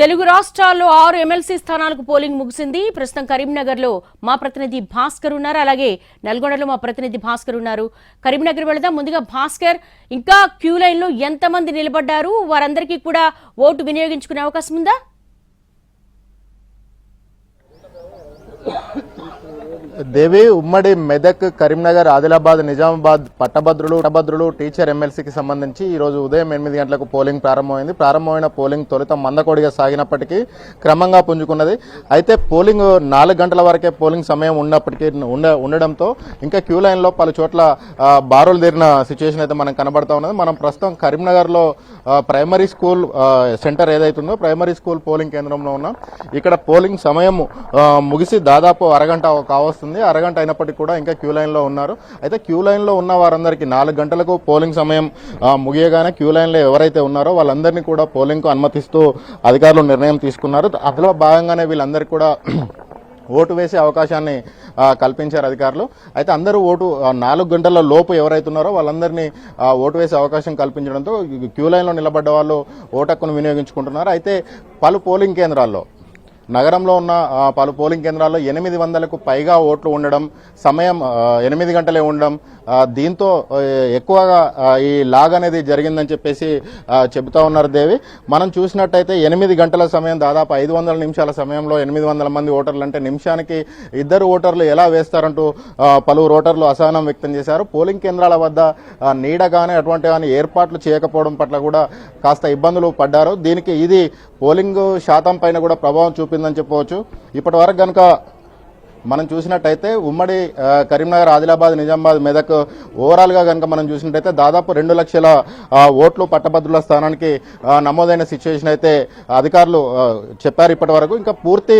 తెలుగు రాష్ట్రాల్లో 6 ఎమ్మెల్సీ స్థానాలకు పోలింగ్ ముగిసింది. ప్రస్తుతం కరీంనగర్లో మా ప్రతినిధి భాస్కర్ ఉన్నారు, అలాగే నల్గొండలో మా ప్రతినిధి భాస్కర్ ఉన్నారు. కరీంనగర్ వెళదాం. ముందుగా భాస్కర్, ఇంకా క్యూ లైన్ లో ఎంతమంది నిలబడ్డారు? వారందరికీ కూడా ఓటు వినియోగించుకునే అవకాశం ఉందా? దేవి, ఉమ్మడి మెదక్, కరీంనగర్, ఆదిలాబాద్, నిజామాబాద్ పట్టభద్రులు టీచర్ ఎమ్మెల్సీకి సంబంధించి ఈ రోజు ఉదయం 8 గంటలకు పోలింగ్ ప్రారంభమైన పోలింగ్ తొలుత మందకొడిగా సాగినప్పటికీ క్రమంగా పుంజుకున్నది. అయితే పోలింగ్ 4 గంటల వరకే పోలింగ్ సమయం ఉండడంతో ఇంకా క్యూ లైన్ లో పలు చోట్ల బారులు తీరిన సిచ్యువేషన్ అయితే మనకు కనబడతా ఉన్నది. మనం ప్రస్తుతం కరీంనగర్ లో ప్రైమరీ స్కూల్ సెంటర్ ఏదైతుందో ప్రైమరీ స్కూల్ పోలింగ్ కేంద్రంలో ఉన్నాం. ఇక్కడ పోలింగ్ సమయం ముగిసి దాదాపు అరగంట కావస్తుంది. అరగంట అయినప్పటికీ కూడా ఇంకా క్యూ లైన్ లో ఉన్నారు. అయితే క్యూ లైన్ లో ఉన్న వారందరికీ 4 గంటలకు పోలింగ్ సమయం ముగియగానే క్యూ లైన్ లో ఎవరైతే ఉన్నారో వాళ్ళందరినీ కూడా పోలింగ్ కు అనుమతిస్తూ అధికారులు నిర్ణయం తీసుకున్నారు. అందులో భాగంగానే వీళ్ళందరికీ కూడా ఓటు వేసే అవకాశాన్ని కల్పించారు అధికారులు. అయితే అందరూ 4 గంటల లోపు ఎవరైతే ఉన్నారో వాళ్ళందరినీ ఓటు వేసే అవకాశం కల్పించడంతో క్యూ లైన్లో నిలబడ్డ వాళ్ళు ఓటు హక్కును వినియోగించుకుంటున్నారు. అయితే పలు పోలింగ్ కేంద్రాల్లో, నగరంలో ఉన్న పలు పోలింగ్ కేంద్రాల్లో 800కు పైగా ఓట్లు ఉండడం, సమయం 8 గంటలే ఉండడం, దీంతో ఎక్కువగా ఈ లాగ్ అనేది జరిగిందని చెప్పేసి చెబుతా ఉన్నారు. దేవి, మనం చూసినట్టయితే 8 గంటల సమయం, దాదాపు 500 నిమిషాల సమయంలో 800 మంది ఓటర్లు అంటే నిమిషానికి 2 ఓటర్లు ఎలా వేస్తారంటూ పలువురు ఓటర్లు అసహనం వ్యక్తం చేశారు. పోలింగ్ కేంద్రాల వద్ద నీడ కానీ అటువంటి కానీ ఏర్పాట్లు చేయకపోవడం పట్ల కూడా కాస్త ఇబ్బందులు పడ్డారు. దీనికి ఇది పోలింగ్ శాతం పైన కూడా ప్రభావం చూపిందని చెప్పవచ్చు. ఇప్పటి వరకు కనుక మనం చూసినట్టయితే ఉమ్మడి కరీంనగర్, ఆదిలాబాద్, నిజామాబాద్, మెదక్ ఓవరాల్ గా కనుక మనం చూసినట్టయితే దాదాపు 2 లక్షల ఓట్లు పట్టభద్రుల స్థానానికి నమోదైన సిచ్యువేషన్ అయితే అధికారులు చెప్పారు ఇప్పటి వరకు. ఇంకా పూర్తి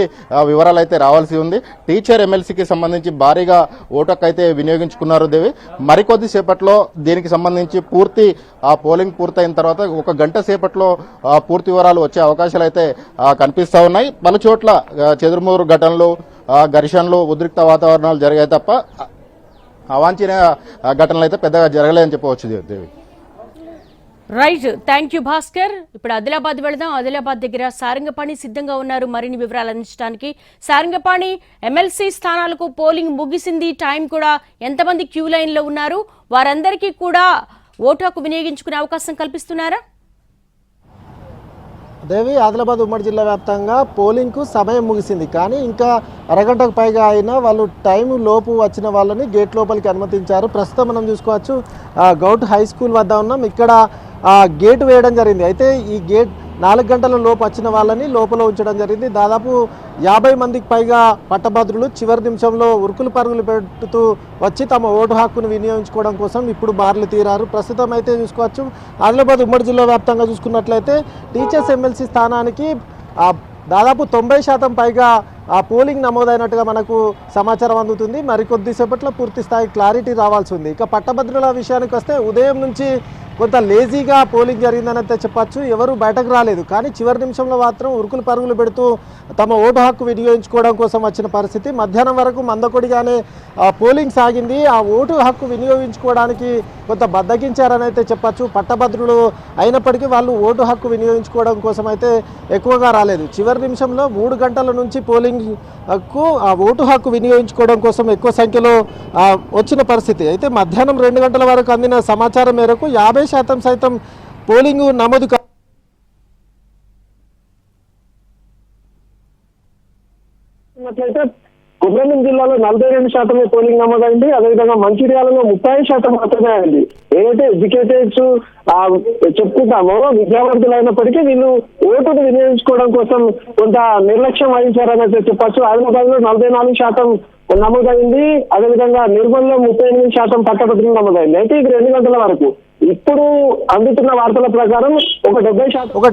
వివరాలు అయితే రావాల్సి ఉంది. టీచర్ ఎమ్మెల్సీకి సంబంధించి భారీగా ఓటు హక్కు అయితే వినియోగించుకున్నారు. దేవి, మరికొద్ది సేపట్లో దీనికి సంబంధించి పూర్తి పోలింగ్ పూర్తయిన తర్వాత 1 గంట సేపట్లో పూర్తి వివరాలు వచ్చే అవకాశాలు అయితే కనిపిస్తా ఉన్నాయి. పలు చోట్ల చెదురుమూరు ఘటనలు, ఘర్షణలు, ఉద్రిక్త వాతావరణాలు జరిగాయి తప్ప అవాంఛనీయ ఘటనలు అయితే పెద్దగా జరగలేదని చెప్పవచ్చు. దేవి, రైట్, థ్యాంక్ యూ భాస్కర్. ఇప్పుడు ఆదిలాబాద్ వెళదాం. ఆదిలాబాద్ దగ్గర సారంగపాణి సిద్ధంగా ఉన్నారు మరిన్ని వివరాలు అందించడానికి. సారంగపాణి, ఎమ్మెల్సీ స్థానాలకు పోలింగ్ ముగిసింది, టైం కూడా, ఎంతమంది క్యూ లైన్ లో ఉన్నారు? వారందరికీ కూడా ఓటు హక్కు వినియోగించుకునే అవకాశం కల్పిస్తున్నారా? దేవి, ఆదిలాబాద్ ఉమ్మడి జిల్లా వ్యాప్తంగా పోలింగ్కు సమయం ముగిసింది, కానీ ఇంకా అరగంటకు పైగా అయినా వాళ్ళు టైం లోపు వచ్చిన వాళ్ళని గేట్ లోపలికి అనుమతించారు. ప్రస్తుతం మనం చూసుకోవచ్చు గౌట్ హై స్కూల్ వద్ద ఉన్నాం. ఇక్కడ గేట్ వేయడం జరిగింది. అయితే ఈ గేట్ 4 గంటల లోపు వచ్చిన వాళ్ళని లోపల ఉంచడం జరిగింది. దాదాపు 50 మందికి పైగా పట్టభద్రులు చివరి నిమిషంలో ఉరుకులు పరుగులు పెడుతూ వచ్చి తమ ఓటు హక్కును వినియోగించుకోవడం కోసం ఇప్పుడు బార్లు తీరారు. ప్రస్తుతం అయితే చూసుకోవచ్చు ఆదిలాబాద్ ఉమ్మడి జిల్లా వ్యాప్తంగా చూసుకున్నట్లయితే టీచర్స్ ఎమ్మెల్సీ స్థానానికి దాదాపు 90% పైగా పోలింగ్ నమోదైనట్టుగా మనకు సమాచారం అందుతుంది. మరికొద్దిసేపట్లో పూర్తి స్థాయి క్లారిటీ రావాల్సి ఉంది. ఇక పట్టభద్రుల విషయానికి వస్తే ఉదయం నుంచి కొంత లేజీగా పోలింగ్ జరిగిందని అయితే చెప్పచ్చు. ఎవరు బయటకు రాలేదు, కానీ చివరి నిమిషంలో మాత్రం ఉరుకులు పరుగులు పెడుతూ తమ ఓటు హక్కు వినియోగించుకోవడం కోసం వచ్చిన పరిస్థితి. మధ్యాహ్నం వరకు మందకొడిగానే పోలింగ్ సాగింది. ఆ ఓటు హక్కు వినియోగించుకోవడానికి కొంత బద్దగించారని అయితే చెప్పచ్చు. పట్టభద్రులు అయినప్పటికీ వాళ్ళు ఓటు హక్కు వినియోగించుకోవడం కోసం అయితే ఎక్కువగా రాలేదు. చివరి నిమిషంలో 3 గంటల నుంచి పోలింగ్ హక్కు ఓటు హక్కు వినియోగించుకోవడం కోసం ఎక్కువ సంఖ్యలో వచ్చిన పరిస్థితి. అయితే మధ్యాహ్నం 2 గంటల వరకు అందిన సమాచారం మేరకు 50% సైతం పోలింగ్ నమోదు కొమరంభీం జిల్లాలో 42% పోలింగ్ నమోదైంది. అదేవిధంగా మంచిర్యాలలో 30% మాత్రమే అయింది. ఏదైతే ఎడ్యుకేటెడ్స్ చెప్పుకుంటామో విద్యావంతులు అయినప్పటికీ వీళ్ళు ఓటును వినియోగించుకోవడం కోసం కొంత నిర్లక్ష్యం వహించారని అయితే చెప్పచ్చు. ఆదిలాబాద్ లో 44% నమోదైంది. అదేవిధంగా నిర్మల్లో 38% పట్టభద్రులు నమోదైంది. అయితే ఇది 2 గంటల వరకు. ఇప్పుడు అందుతున్న వార్తల ప్రకారం ఒక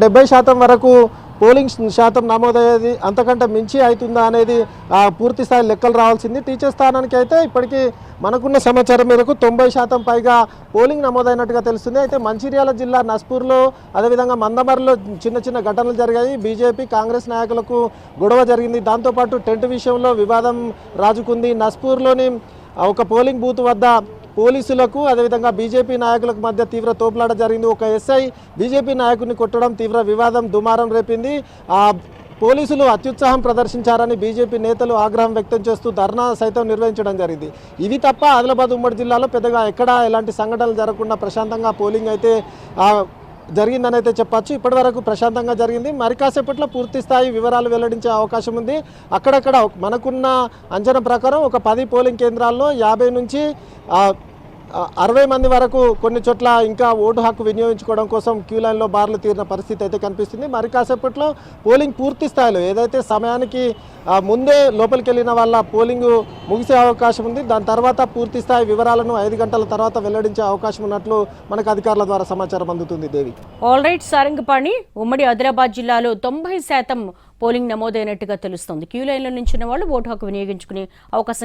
70% వరకు పోలింగ్ శాతం నమోదయ్యేది, అంతకంటే మించి అవుతుందా అనేది పూర్తి స్థాయి లెక్కలు రావాల్సింది. టీచర్ స్థానానికి అయితే ఇప్పటికీ మనకున్న సమాచారం మేరకు 90% పైగా పోలింగ్ నమోదైనట్టుగా తెలుస్తుంది. అయితే మంచిర్యాల జిల్లా నస్పూర్లో, అదేవిధంగా మందమరిలో చిన్న చిన్న ఘటనలు జరిగాయి. బీజేపీ కాంగ్రెస్ నాయకులకు గొడవ జరిగింది. దాంతోపాటు టెంట్ విషయంలో వివాదం రాజుకుంది. నస్పూర్లోని ఒక పోలింగ్ బూత్ వద్ద పోలీసులకు అదేవిధంగా బీజేపీ నాయకులకు మధ్య తీవ్ర తోపులాట జరిగింది. ఒక ఎస్ఐ బీజేపీ నాయకుడిని కొట్టడం తీవ్ర వివాదం దుమారం రేపింది. పోలీసులు అత్యుత్సాహం ప్రదర్శించారని బీజేపీ నేతలు ఆగ్రహం వ్యక్తం చేస్తూ ధర్నా సైతం నిర్వహించడం జరిగింది. ఇవి తప్ప ఆదిలాబాద్ ఉమ్మడి జిల్లాలో పెద్దగా ఎక్కడా ఎలాంటి సంఘటనలు జరగకుండా ప్రశాంతంగా పోలింగ్ అయితే జరిగిందని అయితే చెప్పచ్చు. ఇప్పటివరకు ప్రశాంతంగా జరిగింది. మరి కాసేపట్లో పూర్తి స్థాయి వివరాలు వెల్లడించే అవకాశం ఉంది. అక్కడక్కడ మనకున్న అంచనా ప్రకారం ఒక 10 పోలింగ్ కేంద్రాల్లో 50 నుంచి 60 మంది వరకు కొన్ని చోట్ల ఇంకా ఓటు హక్కు వినియోగించుకోవడం కోసం క్యూ లైన్లో బార్లు తీరిన పరిస్థితి అయితే కనిపిస్తుంది. మరి కాసేపట్లో పోలింగ్ పూర్తి స్థాయిలో ఏదైతే సమయానికి ముందే లోపలికి వెళ్ళిన వాళ్ళ పోలింగ్ ముగిసే అవకాశం ఉంది. దాని తర్వాత పూర్తి స్థాయి వివరాలను 5 గంటల తర్వాత వెల్లడించే అవకాశం ఉన్నట్లు మనకు అధికారుల ద్వారా సమాచారం అందుతుంది. దేవి, ఆల్ రైట్ సారంగపాణి, ఉమ్మడి ఆదిలాబాద్ జిల్లాలో 90% పోలింగ్ నమోదైనట్టుగా తెలుస్తోంది. క్యూ లైన్లో నించున్న వాళ్ళు ఓటు హక్కు వినియోగించుకునే అవకాశం